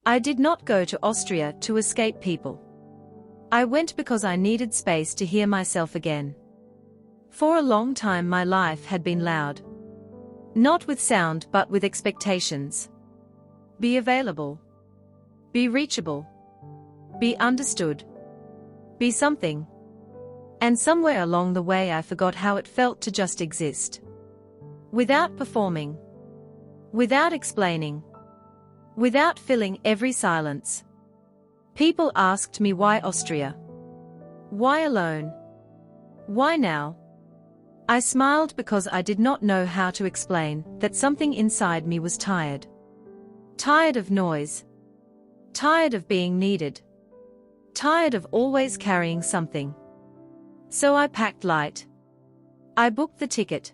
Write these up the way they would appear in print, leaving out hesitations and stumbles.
I did not go to Austria to escape people. I went because I needed space to hear myself again. For a long time my life had been loud. Not with sound but with expectations. Be available. Be reachable. Be understood. Be something. And somewhere along the way I forgot how it felt to just exist. Without performing. Without explaining. Without filling every silence. People asked me why Austria? Why alone? Why now? I smiled because I did not know how to explain that something inside me was tired. Tired of noise. Tired of being needed. Tired of always carrying something. So I packed light. I booked the ticket.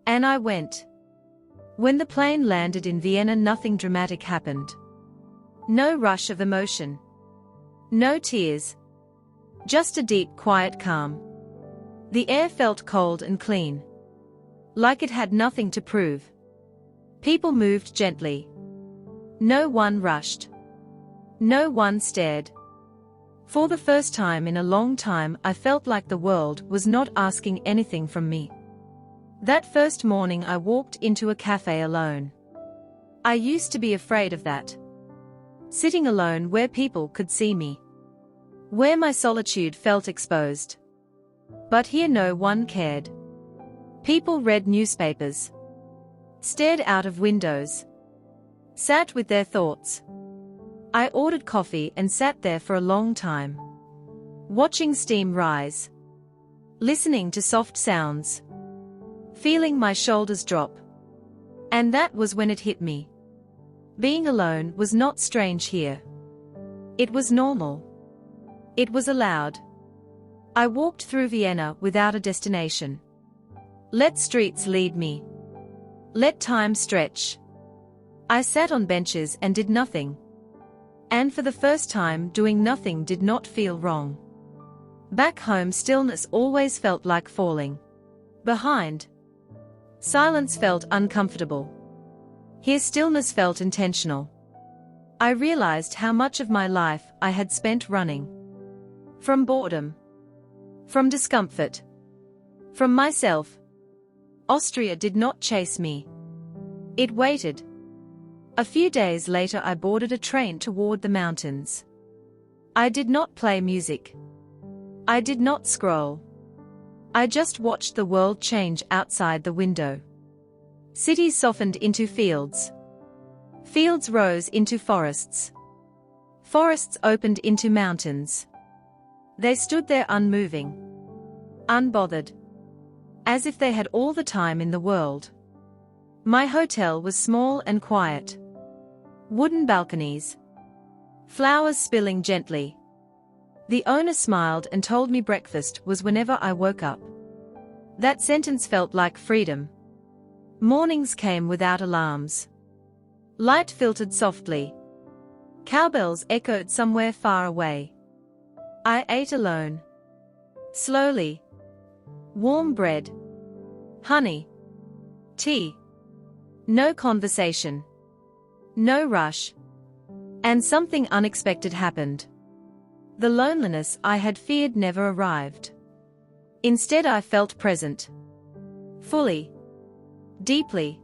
And I went. When the plane landed in Vienna, nothing dramatic happened. No rush of emotion. No tears. Just a deep, quiet calm. The air felt cold and clean. Like it had nothing to prove. People moved gently. No one rushed. No one stared. For the first time in a long time I felt like the world was not asking anything from me. That first morning I walked into a cafe alone. I used to be afraid of that. Sitting alone where people could see me. Where my solitude felt exposed. But here no one cared. People read newspapers. Stared out of windows. Sat with their thoughts. I ordered coffee and sat there for a long time. Watching steam rise. Listening to soft sounds. Feeling my shoulders drop. And that was when it hit me. Being alone was not strange here. It was normal. It was allowed. I walked through Vienna without a destination. Let streets lead me. Let time stretch. I sat on benches and did nothing. And for the first time, doing nothing did not feel wrong. Back home, stillness always felt like falling behind. Silence felt uncomfortable. Here, stillness felt intentional. I realized how much of my life I had spent running. From boredom. From discomfort. From myself. Austria did not chase me. It waited. A few days later I boarded a train toward the mountains. I did not play music. I did not scroll. I just watched the world change outside the window. Cities softened into fields. Fields rose into forests. Forests opened into mountains. They stood there unmoving. Unbothered. As if they had all the time in the world. My hotel was small and quiet. Wooden balconies. Flowers spilling gently. The owner smiled and told me breakfast was whenever I woke up. That sentence felt like freedom. Mornings came without alarms. Light filtered softly. Cowbells echoed somewhere far away. I ate alone. Slowly. Warm bread. Honey. Tea. No conversation. No rush. And something unexpected happened. The loneliness I had feared never arrived. Instead I felt present. Fully. Deeply.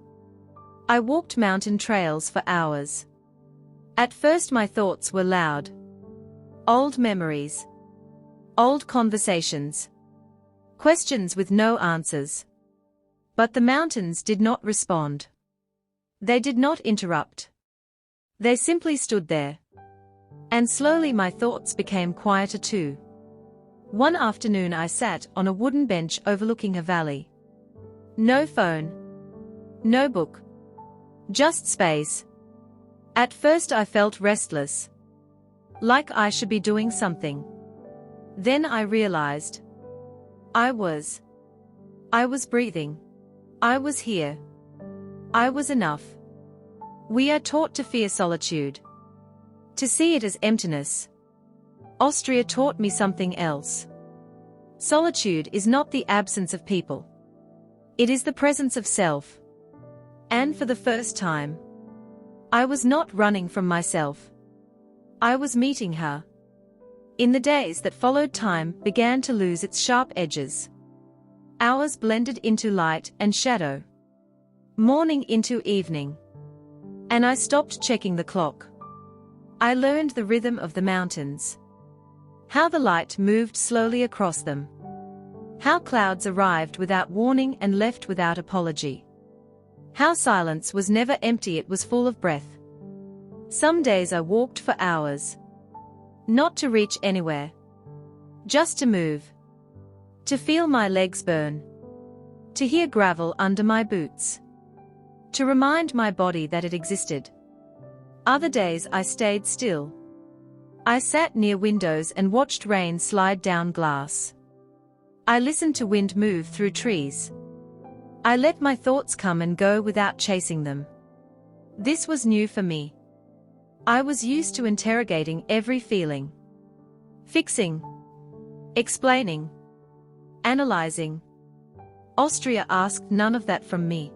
I walked mountain trails for hours. At first my thoughts were loud. Old memories. Old conversations. Questions with no answers. But the mountains did not respond. They did not interrupt. They simply stood there. And slowly my thoughts became quieter too. One afternoon I sat on a wooden bench overlooking a valley. No phone. No book. Just space. At first I felt restless. Like I should be doing something. Then I realized. I was breathing. I was here. I was enough. We are taught to fear solitude. To see it as emptiness. Austria taught me something else. Solitude is not the absence of people. It is the presence of self. And for the first time, I was not running from myself. I was meeting her. In the days that followed, time began to lose its sharp edges. Hours blended into light and shadow. Morning into evening. And I stopped checking the clock. I learned the rhythm of the mountains. How the light moved slowly across them. How clouds arrived without warning and left without apology. How silence was never empty, it was full of breath. Some days I walked for hours. Not to reach anywhere. Just to move. To feel my legs burn. To hear gravel under my boots. To remind my body that it existed. Other days I stayed still. I sat near windows and watched rain slide down glass. I listened to wind move through trees. I let my thoughts come and go without chasing them. This was new for me. I was used to interrogating every feeling. Fixing. Explaining. Analyzing. Austria asked none of that from me.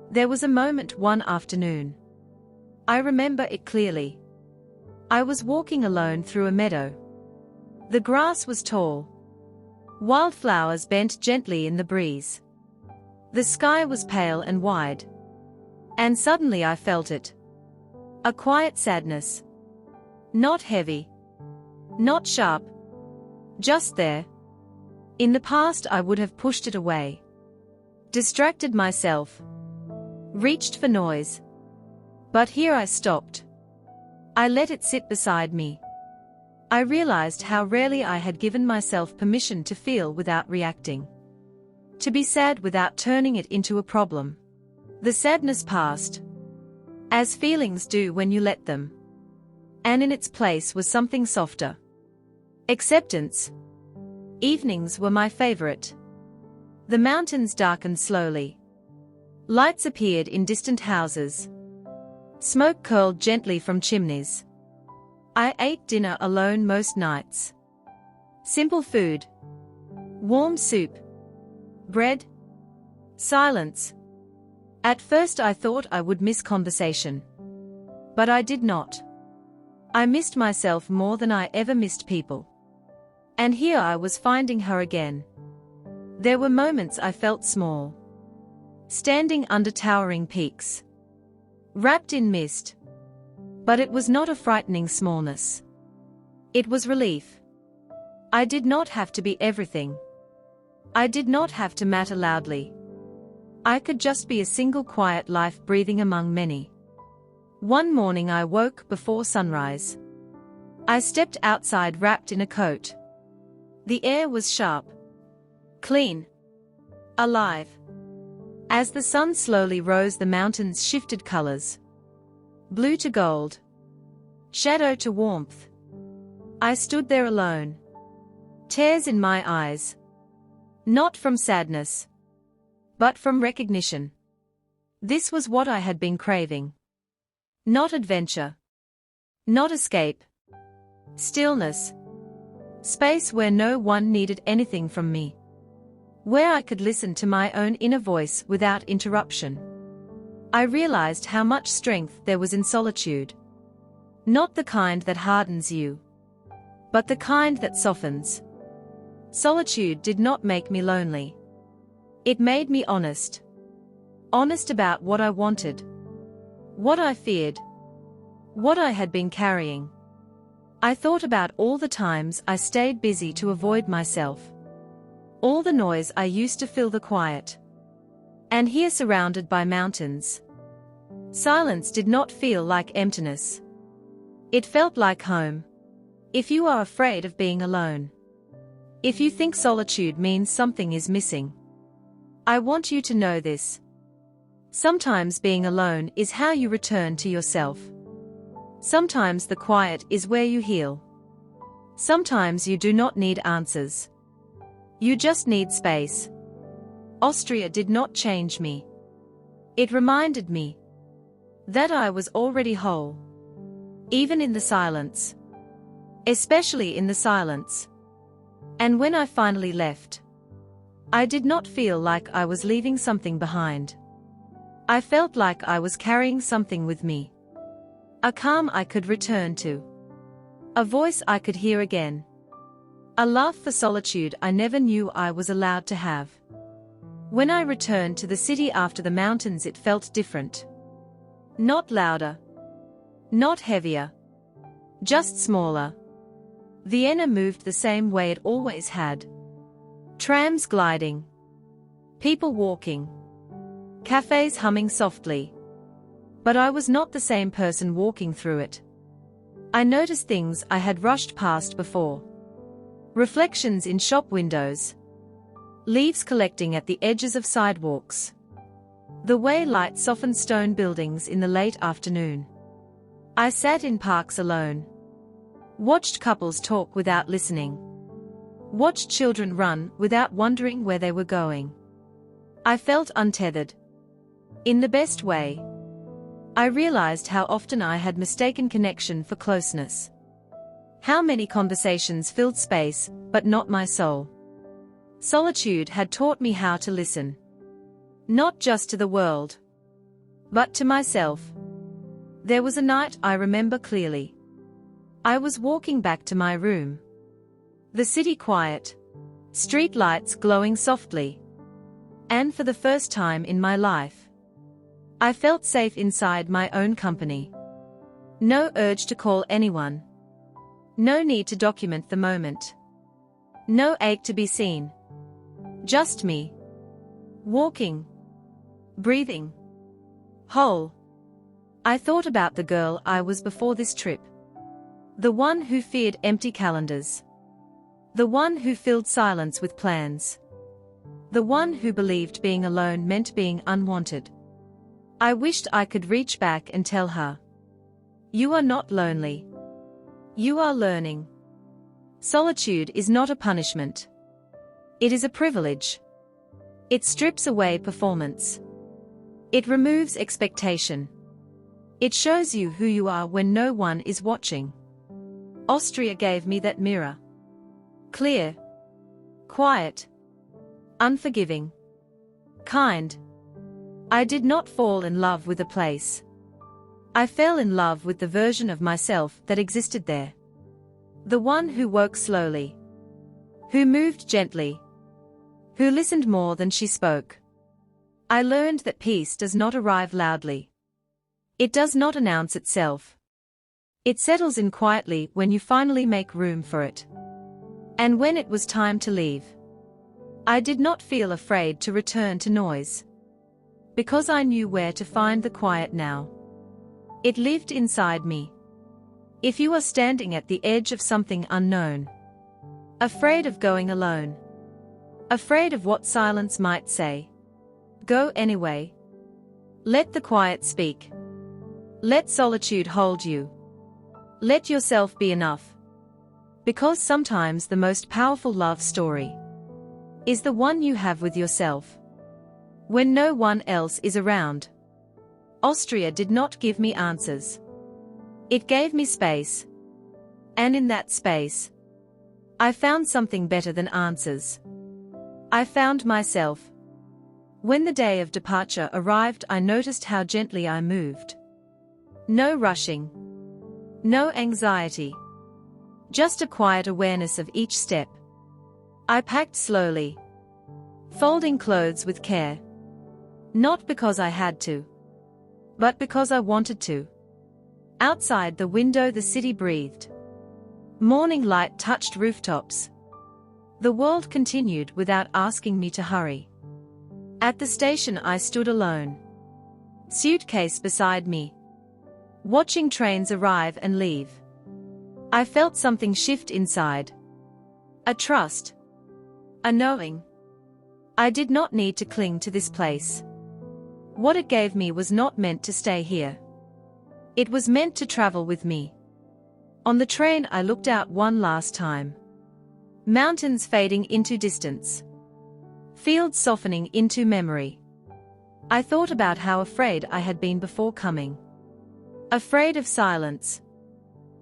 There was a moment one afternoon. I remember it clearly. I was walking alone through a meadow. The grass was tall. Wildflowers bent gently in the breeze. The sky was pale and wide. And suddenly I felt it. A quiet sadness. Not heavy. Not sharp. Just there. In the past I would have pushed it away. Distracted myself. Reached for noise. But here I stopped. I let it sit beside me. I realized how rarely I had given myself permission to feel without reacting. To be sad without turning it into a problem. The sadness passed. As feelings do when you let them. And in its place was something softer. Acceptance. Evenings were my favorite. The mountains darkened slowly. Lights appeared in distant houses. Smoke curled gently from chimneys. I ate dinner alone most nights. Simple food. Warm soup. Bread. Silence. At first I thought I would miss conversation. But I did not. I missed myself more than I ever missed people. And here I was finding her again. There were moments I felt small. Standing under towering peaks. Wrapped in mist. But it was not a frightening smallness. It was relief. I did not have to be everything. I did not have to matter loudly. I could just be a single quiet life breathing among many. One morning I woke before sunrise. I stepped outside wrapped in a coat. The air was sharp. Clean. Alive. As the sun slowly rose, the mountains shifted colors. Blue to gold. Shadow to warmth. I stood there alone. Tears in my eyes. Not from sadness. But from recognition. This was what I had been craving. Not adventure. Not escape. Stillness. Space where no one needed anything from me. Where I could listen to my own inner voice without interruption. I realized how much strength there was in solitude. Not the kind that hardens you. But the kind that softens. Solitude did not make me lonely. It made me honest. Honest about what I wanted. What I feared. What I had been carrying. I thought about all the times I stayed busy to avoid myself. All the noise I used to fill the quiet. And here, surrounded by mountains. Silence did not feel like emptiness. It felt like home. If you are afraid of being alone. If you think solitude means something is missing. I want you to know this. Sometimes being alone is how you return to yourself. Sometimes the quiet is where you heal. Sometimes you do not need answers. You just need space. Austria did not change me. It reminded me that I was already whole. Even in the silence. Especially in the silence. And when I finally left, I did not feel like I was leaving something behind. I felt like I was carrying something with me. A calm I could return to. A voice I could hear again. A laugh for solitude I never knew I was allowed to have. When I returned to the city after the mountains, it felt different. Not louder. Not heavier. Just smaller. Vienna moved the same way it always had. Trams gliding. People walking. Cafes humming softly. But I was not the same person walking through it. I noticed things I had rushed past before. Reflections in shop windows. Leaves collecting at the edges of sidewalks. The way light softened stone buildings in the late afternoon. I sat in parks alone. Watched couples talk without listening. Watched children run without wondering where they were going. I felt untethered. In the best way. I realized how often I had mistaken connection for closeness. How many conversations filled space, but not my soul. Solitude had taught me how to listen. Not just to the world, but to myself. There was a night I remember clearly. I was walking back to my room. The city quiet. Street lights glowing softly. And for the first time in my life, I felt safe inside my own company. No urge to call anyone. No need to document the moment. No ache to be seen. Just me. Walking. Breathing. Whole. I thought about the girl I was before this trip. The one who feared empty calendars. The one who filled silence with plans. The one who believed being alone meant being unwanted. I wished I could reach back and tell her. You are not lonely. You are learning. Solitude is not a punishment. It is a privilege. It strips away performance. It removes expectation. It shows you who you are when no one is watching. Austria gave me that mirror. Clear. Quiet. Unforgiving. Kind. I did not fall in love with a place. I fell in love with the version of myself that existed there. The one who woke slowly. Who moved gently. Who listened more than she spoke. I learned that peace does not arrive loudly. It does not announce itself. It settles in quietly when you finally make room for it. And when it was time to leave, I did not feel afraid to return to noise. Because I knew where to find the quiet now. It lived inside me. If you are standing at the edge of something unknown, afraid of going alone, afraid of what silence might say, go anyway. Let the quiet speak. Let solitude hold you. Let yourself be enough. Because sometimes the most powerful love story is the one you have with yourself. When no one else is around. Austria did not give me answers. It gave me space. And in that space, I found something better than answers. I found myself. When the day of departure arrived, I noticed how gently I moved. No rushing. No anxiety. Just a quiet awareness of each step. I packed slowly. Folding clothes with care. Not because I had to, but because I wanted to. Outside the window the city breathed. Morning light touched rooftops. The world continued without asking me to hurry. At the station I stood alone. Suitcase beside me. Watching trains arrive and leave. I felt something shift inside. A trust. A knowing. I did not need to cling to this place. What it gave me was not meant to stay here. It was meant to travel with me. On the train I looked out one last time. Mountains fading into distance. Fields softening into memory. I thought about how afraid I had been before coming. Afraid of silence.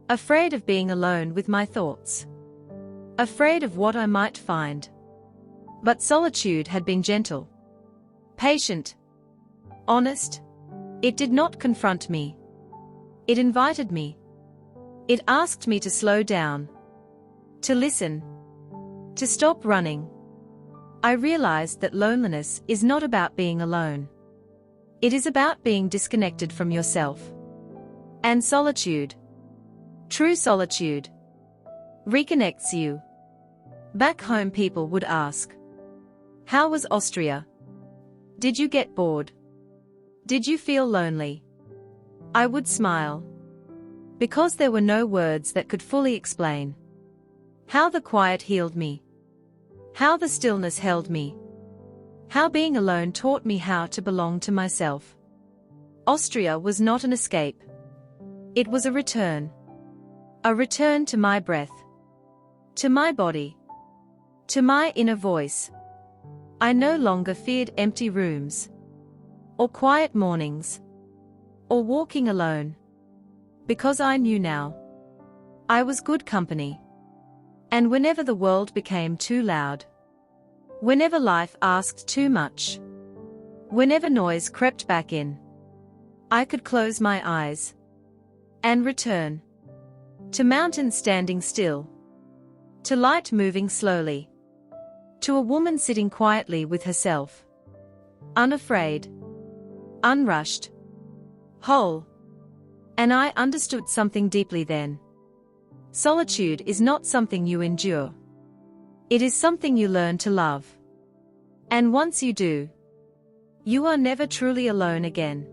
Afraid of being alone with my thoughts. Afraid of what I might find. But solitude had been gentle. Patient. Honest. It did not confront me. It invited me. It asked me to slow down, to listen, to stop running. I realized that loneliness is not about being alone. It is about being disconnected from yourself. And solitude, true solitude, reconnects you. Back home, people would ask, "How was Austria? Did you get bored? Did you feel lonely?" I would smile, because there were no words that could fully explain how the quiet healed me, how the stillness held me, how being alone taught me how to belong to myself. Austria was not an escape. It was a return to my breath, to my body, to my inner voice. I no longer feared empty rooms, or quiet mornings, or walking alone, because I knew now I was good company. And whenever the world became too loud, whenever life asked too much, whenever noise crept back in, I could close my eyes and return to mountains standing still, to light moving slowly, to a woman sitting quietly with herself, unafraid, unrushed, whole. And I understood something deeply then. Solitude is not something you endure. It is something you learn to love. And once you do, you are never truly alone again.